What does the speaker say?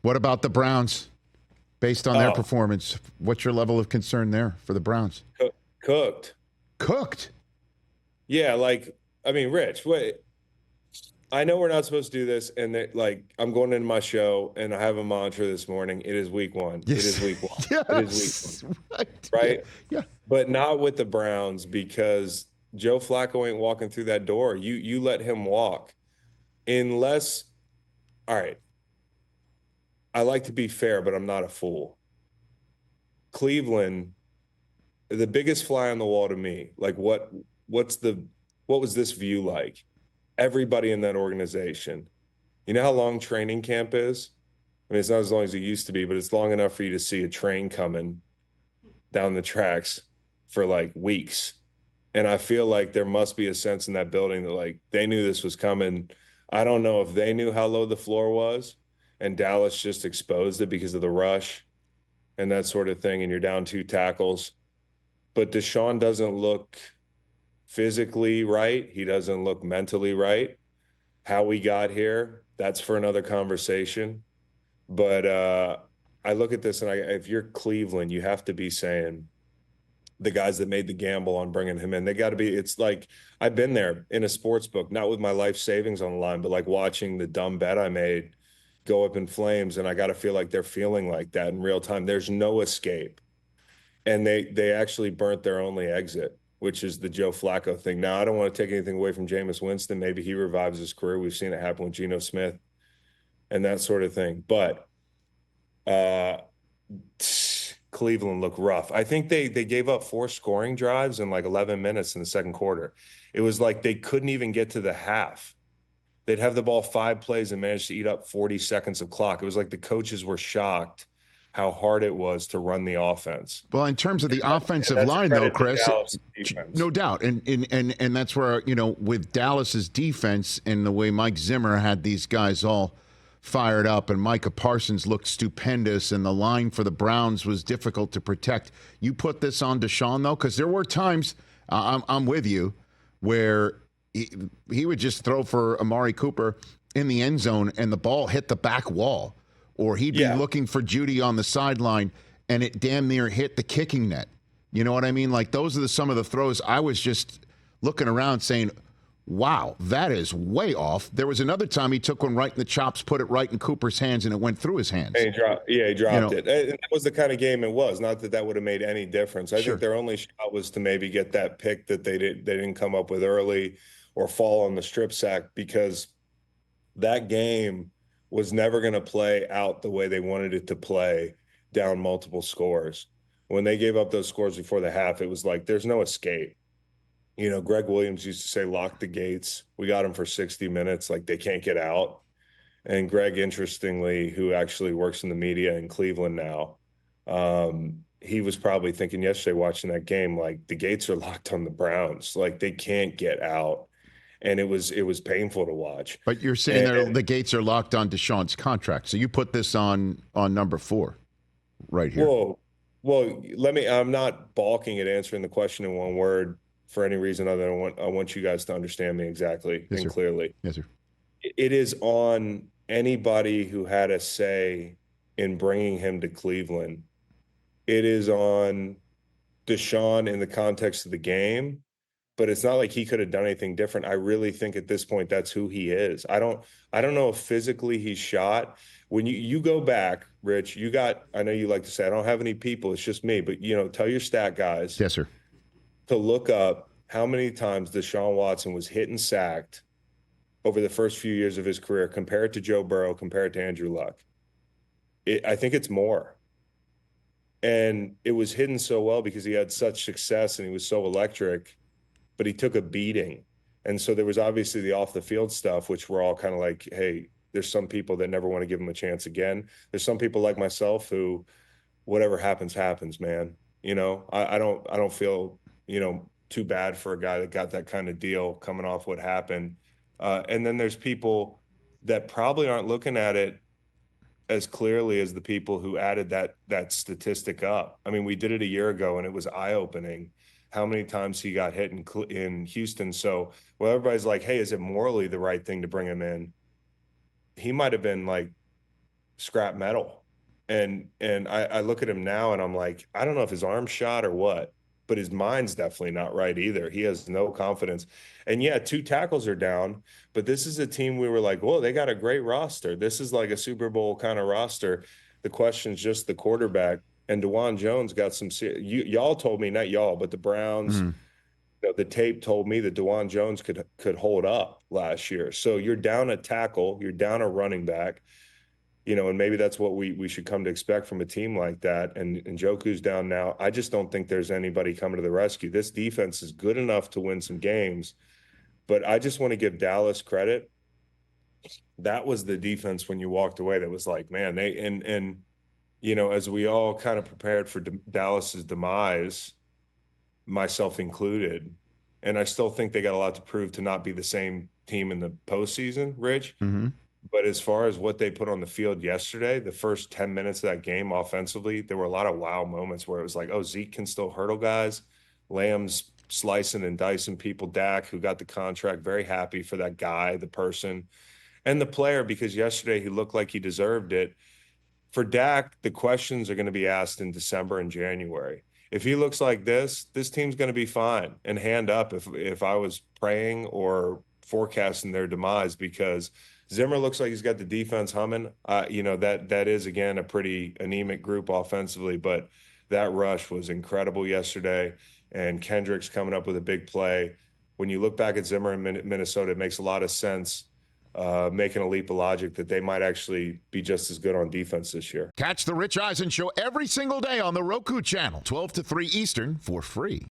What about the Browns? Based on their Oh, performance, what's your level of concern there for the Browns? cooked. Cooked. Yeah, like I mean, Rich, wait. I know we're not supposed to do this, and I'm going into my show, and I have a mantra this morning. It is week one. It Yes. is week one. It is week one. Yes. Right. Yeah. Right? Yeah. But not with the Browns because Joe Flacco ain't walking through that door. You let him walk. Unless, all right, I like to be fair, but I'm not a fool. Cleveland, the biggest fly on the wall to me, like what was this view like? Everybody in that organization. You know how long training camp is? I mean, it's not as long as it used to be, but it's long enough for you to see a train coming down the tracks for like weeks. And I feel like there must be a sense in that building that like they knew this was coming. I don't know if they knew how low the floor was and Dallas just exposed it because of the rush and that sort of thing. And you're down 2 tackles. But Deshaun doesn't look physically right. He doesn't look mentally right. How we got here, that's for another conversation. But I look at this and if you're Cleveland, you have to be saying, the guys that made the gamble on bringing him in. They got to be, it's like, I've been there in a sports book, not with my life savings on the line, but like watching the dumb bet I made go up in flames. And I got to feel like they're feeling like that in real time. There's no escape. And they actually burnt their only exit, which is the Joe Flacco thing. Now, I don't want to take anything away from Jameis Winston. Maybe he revives his career. We've seen it happen with Geno Smith and that sort of thing. But uh, Cleveland looked rough. I think they gave up 4 scoring drives in like 11 minutes in the second quarter. It was like they couldn't even get to the half. They'd have the ball 5 plays and managed to eat up 40 seconds of clock. It was like the coaches were shocked how hard it was to run the offense. Well, in terms of the And offensive that's a line, though, credit to Chris, Dallas defense. no doubt, and that's where with Dallas's defense and the way Mike Zimmer had these guys all fired up, and Micah Parsons looked stupendous, and the line for the Browns was difficult to protect. You put this on Deshaun, though, because there were times I'm with you where he would just throw for Amari Cooper in the end zone, and the ball hit the back wall. Or he'd be looking for Judy on the sideline, and it damn near hit the kicking net. You know what I mean? Like, those are some of the throws I was just looking around saying, wow, that is way off. There was another time he took one right in the chops, put it right in Cooper's hands, and it went through his hands. And he dropped it. And that was the kind of game it was. Not that would have made any difference. I think their only shot was to maybe get that pick that they didn't come up with early or fall on the strip sack, because that game was never going to play out the way they wanted it to play down multiple scores. When they gave up those scores before the half, it was like there's no escape. Greg Williams used to say, lock the gates. We got them for 60 minutes. Like, they can't get out. And Greg, interestingly, who actually works in the media in Cleveland now, he was probably thinking yesterday watching that game, like, the gates are locked on the Browns. Like, they can't get out. And it was painful to watch. But you're saying the gates are locked on Deshaun's contract. So you put this on number 4 right here. Well, I'm not balking at answering the question in one word for any reason other than I want you guys to understand me exactly and clearly. Yes, sir. It is on anybody who had a say in bringing him to Cleveland. It is on Deshaun in the context of the game. But it's not like he could have done anything different. I really think at this point that's who he is. I don't know if physically he's shot. When you go back, Rich, I know you like to say I don't have any people, it's just me, but tell your stat guys. Yes, sir. To look up how many times Deshaun Watson was hit and sacked over the first few years of his career, compare it to Joe Burrow, compare it to Andrew Luck. I think it's more. And it was hidden so well because he had such success and he was so electric, but he took a beating. And so there was obviously the off the field stuff, which we're all kind of like, hey, there's some people that never want to give him a chance again. There's some people like myself who, whatever happens, happens, man. I don't feel, too bad for a guy that got that kind of deal coming off what happened. And then there's people that probably aren't looking at it as clearly as the people who added that statistic up. I mean, we did it a year ago and it was eye-opening how many times he got hit in Houston. So, everybody's like, hey, is it morally the right thing to bring him in? He might have been like scrap metal. And I look at him now and I'm like, I don't know if his arm's shot or what, but his mind's definitely not right either. He has no confidence. And yeah, 2 tackles are down, but this is a team we were like, whoa, they got a great roster. This is like a Super Bowl kind of roster. The question's just the quarterback. And DeJuan Jones got some y'all told me, not y'all, but the Browns, the tape told me that DeJuan Jones could hold up last year. So you're down a tackle, you're down a running back. And maybe that's what we should come to expect from a team like that. And Njoku's down now. I just don't think there's anybody coming to the rescue. This defense is good enough to win some games, but I just want to give Dallas credit. That was the defense when you walked away that was like, man, as we all kind of prepared for Dallas's demise, myself included, and I still think they got a lot to prove to not be the same team in the postseason, Rich. But as far as what they put on the field yesterday, the first 10 minutes of that game offensively, there were a lot of wow moments where it was like, oh, Zeke can still hurdle guys. Lamb's slicing and dicing people. Dak, who got the contract, very happy for that guy, the person, and the player, because yesterday he looked like he deserved it. For Dak, the questions are going to be asked in December and January. If he looks like this team's going to be fine. And hand up if I was praying or forecasting their demise, because Zimmer looks like he's got the defense humming. That is, again, a pretty anemic group offensively, but that rush was incredible yesterday. And Kendrick's coming up with a big play. When you look back at Zimmer in Minnesota, it makes a lot of sense, making a leap of logic that they might actually be just as good on defense this year. Catch the Rich Eisen Show every single day on the Roku channel, 12 to 3 Eastern, for free.